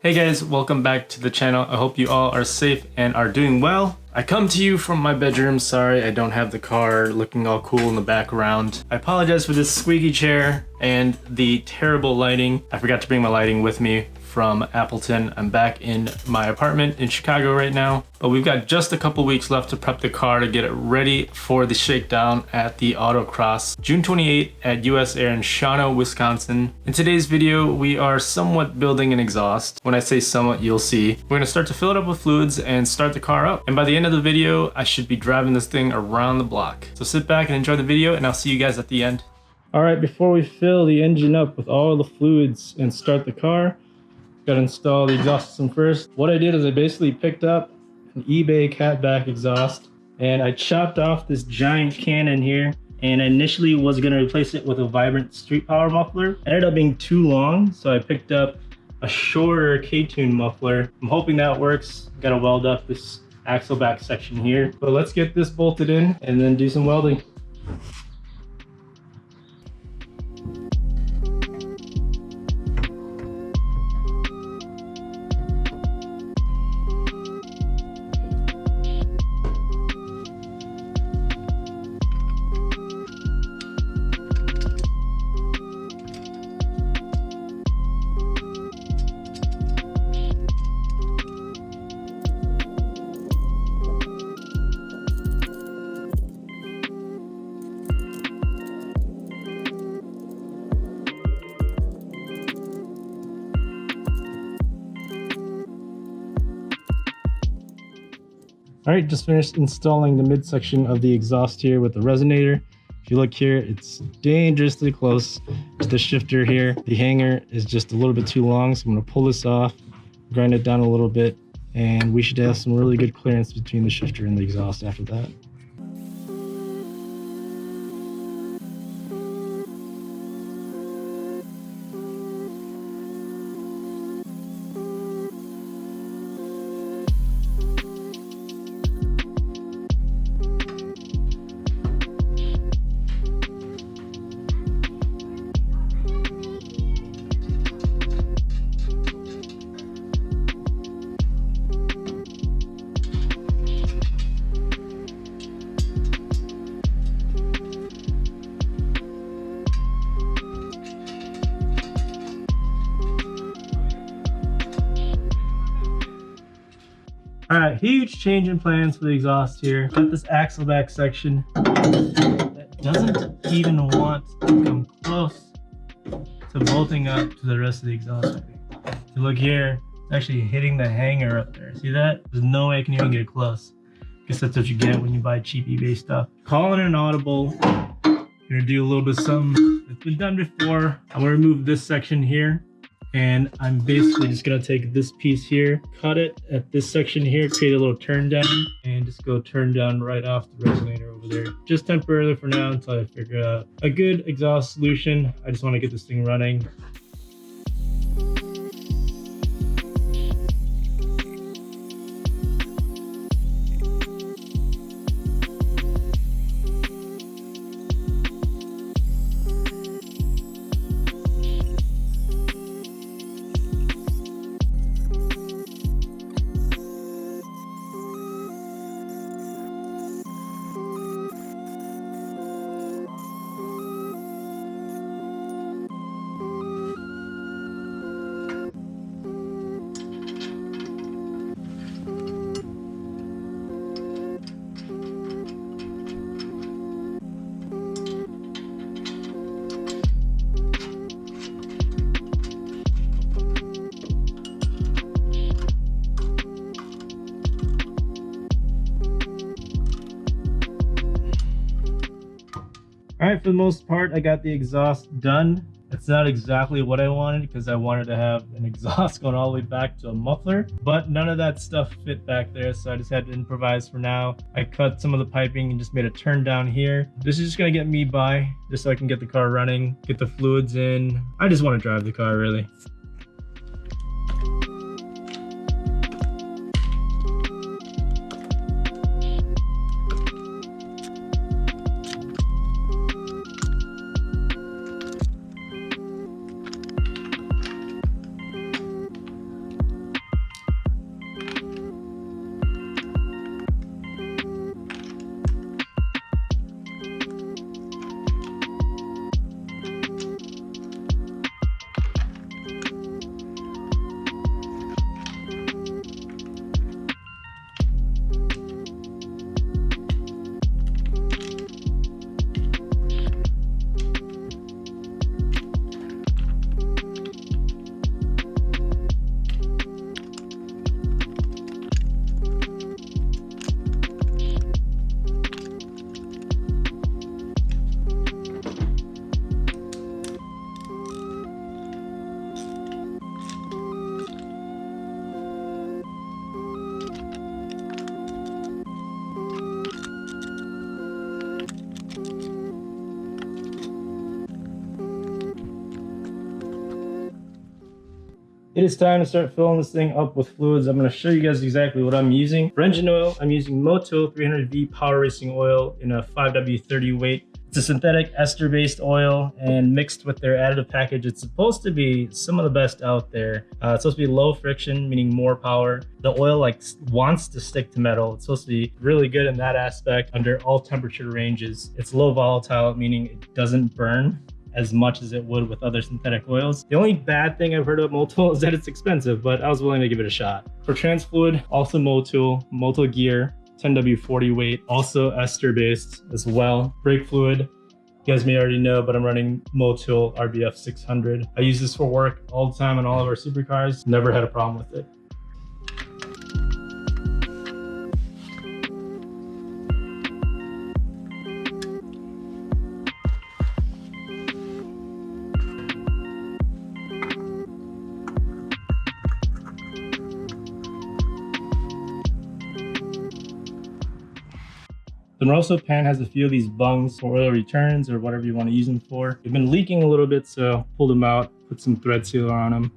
Hey guys, welcome back to the channel. I hope you all are safe and are doing well. I come to you from my bedroom. Sorry, I don't have the car looking all cool in the background. I apologize for this squeaky chair and the terrible lighting. I forgot to bring my lighting with me from Appleton. I'm back in my apartment in Chicago right now, but we've got just a couple weeks left to prep the car to get it ready for the shakedown at the Autocross, June 28th at US Air in Shawano, Wisconsin. In today's video, we are somewhat building an exhaust. When I say somewhat, you'll see. We're gonna start to fill it up with fluids and start the car up. And by the end of the video, I should be driving this thing around the block. So sit back and enjoy the video, and I'll see you guys at the end. All right, before we fill the engine up with all the fluids and start the car, gotta install the exhaust system first. What I did is I basically picked up an eBay catback exhaust and I chopped off this giant cannon here, and I initially was gonna replace it with a Vibrant Street Power muffler. It ended up being too long, so I picked up a shorter K-tune muffler. I'm hoping that works. Gotta weld up this axle back section here. But let's get this bolted in and then do some welding. All right, just finished installing the midsection of the exhaust here with the resonator. If you look here, it's dangerously close to the shifter here. The hanger is just a little bit too long, so I'm gonna pull this off, grind it down a little bit, and we should have some really good clearance between the shifter and the exhaust after that. All right, huge change in plans for the exhaust here. Got this axle back section that doesn't even want to come close to bolting up to the rest of the exhaust. If you look here, it's actually hitting the hanger up there. See that? There's no way I can even get it close. Guess that's what you get when you buy cheap eBay stuff. Calling an audible. Gonna do a little bit of something that's been done before. I'm gonna remove this section here. And I'm basically just gonna take this piece here, cut it at this section here, create a little turn down, and just go turn down right off the resonator over there. Just temporarily for now until I figure out a good exhaust solution. I just wanna get this thing running. All right, for the most part, I got the exhaust done. It's not exactly what I wanted because I wanted to have an exhaust going all the way back to a muffler, but none of that stuff fit back there, so I just had to improvise for now. I cut some of the piping and just made a turn down here. This is just gonna get me by, just so I can get the car running, get the fluids in. I just want to drive the car, really. It is time to start filling this thing up with fluids. I'm going to show you guys exactly what I'm using. For engine oil, I'm using Motul 300V Power Racing Oil in a 5W30 weight. It's a synthetic ester-based oil, and mixed with their additive package, it's supposed to be some of the best out there. It's supposed to be low friction, meaning more power. The oil wants to stick to metal. It's supposed to be really good in that aspect under all temperature ranges. It's low volatile, meaning it doesn't burn as much as it would with other synthetic oils. The only bad thing I've heard about Motul is that it's expensive, but I was willing to give it a shot. For trans fluid, also Motul gear, 10W40 weight, also ester based as well. Brake fluid, you guys may already know, but I'm running Motul RBF 600. I use this for work all the time on all of our supercars. Never had a problem with it. The Moroso pan has a few of these bungs for oil returns or whatever you want to use them for. They've been leaking a little bit, so pulled them out, put some thread sealer on them.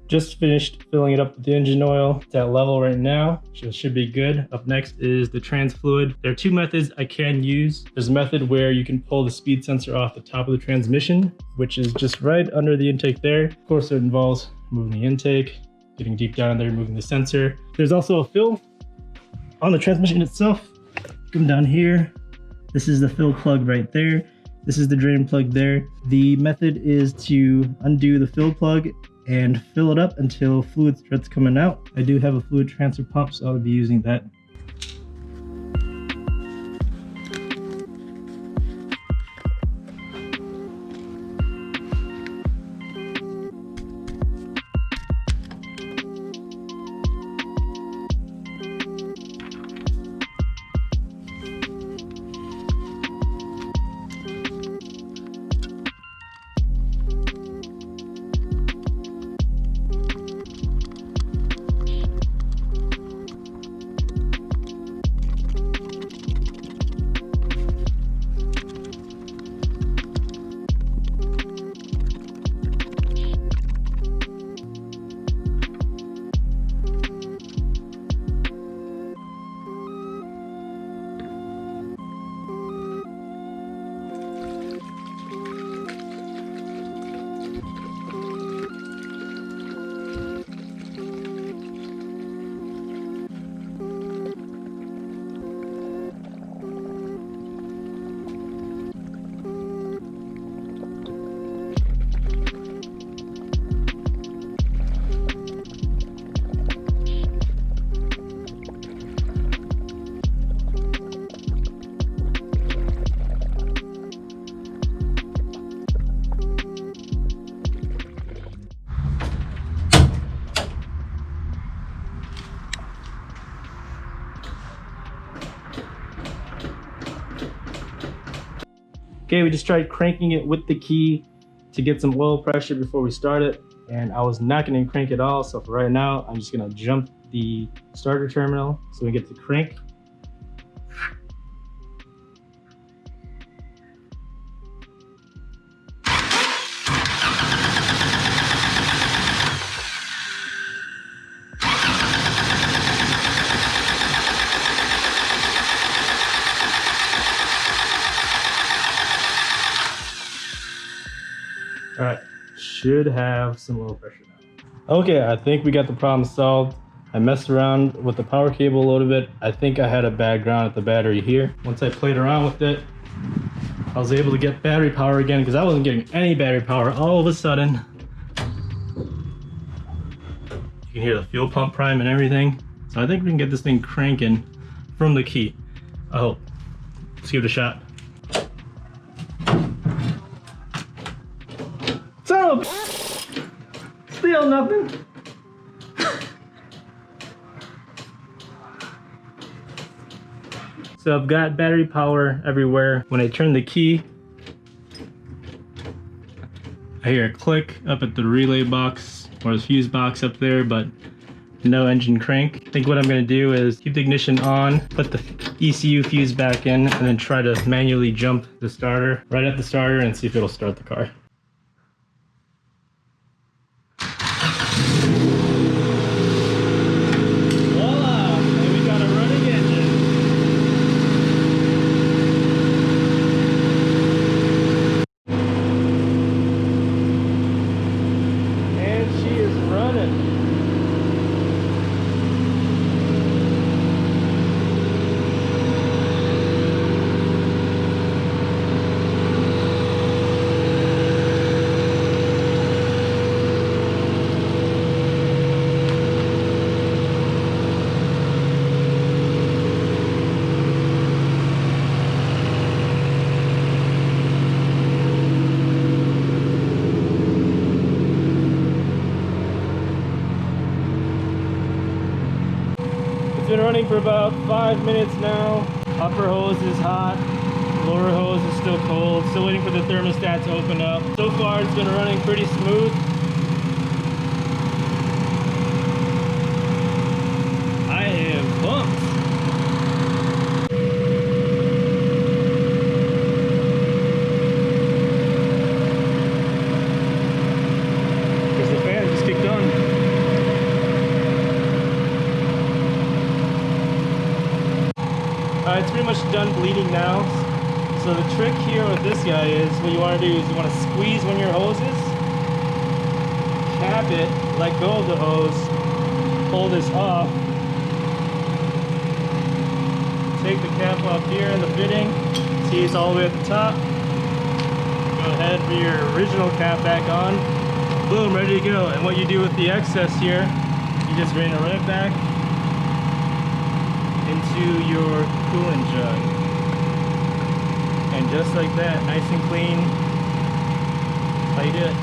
Just finished filling it up with the engine oil. It's at level right now, so it should be good. Up next is the trans fluid. There are two methods I can use. There's a method where you can pull the speed sensor off the top of the transmission, which is just right under the intake there. Of course, it involves moving the intake, getting deep down in there, moving the sensor. There's also a fill on the transmission itself. Come down here. This is the fill plug right there. This is the drain plug there. The method is to undo the fill plug and fill it up until fluid starts coming out. I do have a fluid transfer pump, so I'll be using that. Okay, we just tried cranking it with the key to get some oil pressure before we start it, and I was not going to crank at all. So for right now, I'm just going to jump the starter terminal so we get to crank. All right, should have some oil pressure now. Okay, I think we got the problem solved. I messed around with the power cable a little bit. I think I had a bad ground at the battery here. Once I played around with it, I was able to get battery power again because I wasn't getting any battery power. All of a sudden, you can hear the fuel pump prime and everything. So I think we can get this thing cranking from the key. I hope. Let's give it a shot. Son of a... Still nothing. So I've got battery power everywhere. When I turn the key, I hear a click up at the relay box or the fuse box up there, but no engine crank. I think what I'm gonna do is keep the ignition on, put the ECU fuse back in, and then try to manually jump the starter right at the starter and see if it'll start the car. It's been running for about 5 minutes now. Upper hose is hot, lower hose is still cold. Still waiting for the thermostat to open up. So far it's been running pretty smooth. I am pumped. Because the fan just kicked on. It's pretty much done bleeding now. So the trick here with this guy is, what you want to do is you want to squeeze one of your hoses, cap it, let go of the hose, pull this off, take the cap off here in the fitting, see it's all the way at the top, go ahead for your original cap back on, boom, ready to go. And what you do with the excess here, you just drain it right back into your coolant jug, and just like that, nice and clean. How you do it.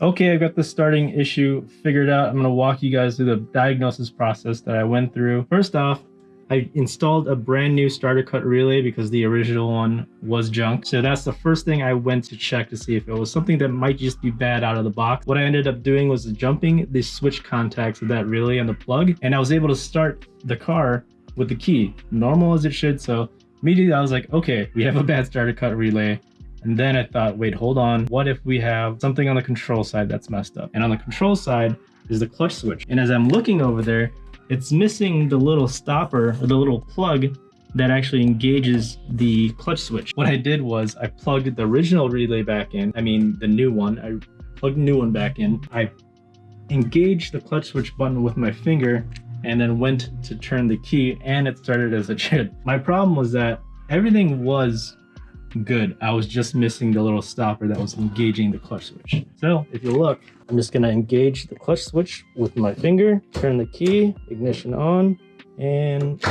Okay, I've got the starting issue figured out. I'm going to walk you guys through the diagnosis process that I went through. First off, I installed a brand new starter cut relay because the original one was junk. So that's the first thing I went to check to see if it was something that might just be bad out of the box. What I ended up doing was jumping the switch contacts of that relay and the plug, and I was able to start the car with the key, normal as it should. So immediately I was like, okay, we have a bad starter cut relay. And then I thought, wait, hold on. What if we have something on the control side that's messed up? And on the control side is the clutch switch. And as I'm looking over there, it's missing the little stopper or the little plug that actually engages the clutch switch. What I did was I plugged the original relay back in. I mean, the new one. I plugged the new one back in. I engaged the clutch switch button with my finger and then went to turn the key, and it started as it should. My problem was that everything was good. I was just missing the little stopper that was engaging the clutch switch. So if you look, I'm just gonna engage the clutch switch with my finger, turn the key, ignition on, and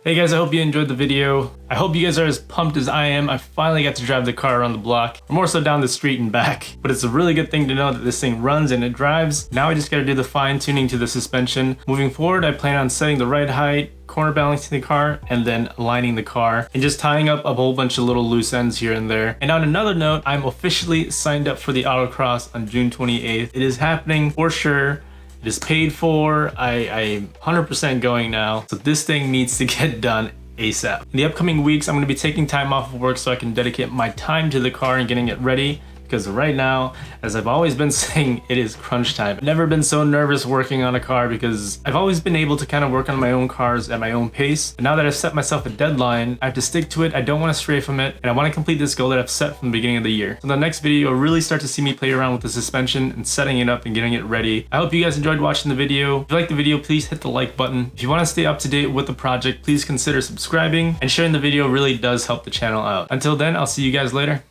Hey guys, I hope you enjoyed the video. I hope you guys are as pumped as I am. I finally got to drive the car around the block, or more so down the street and back. But it's a really good thing to know that this thing runs and it drives. Now I just gotta do the fine tuning to the suspension. Moving forward, I plan on setting the right height, corner balancing the car, and then aligning the car, and just tying up a whole bunch of little loose ends here and there. And on another note, I'm officially signed up for the autocross on June 28th. It is happening for sure. It is paid for. I'm 100% going now. So this thing needs to get done ASAP. In the upcoming weeks, I'm gonna be taking time off of work so I can dedicate my time to the car and getting it ready. Because right now, as I've always been saying, it is crunch time. I've never been so nervous working on a car because I've always been able to kind of work on my own cars at my own pace. And now that I've set myself a deadline, I have to stick to it. I don't want to stray from it. And I want to complete this goal that I've set from the beginning of the year. So in the next video, you'll really start to see me play around with the suspension and setting it up and getting it ready. I hope you guys enjoyed watching the video. If you liked the video, please hit the like button. If you want to stay up to date with the project, please consider subscribing. And sharing the video really does help the channel out. Until then, I'll see you guys later.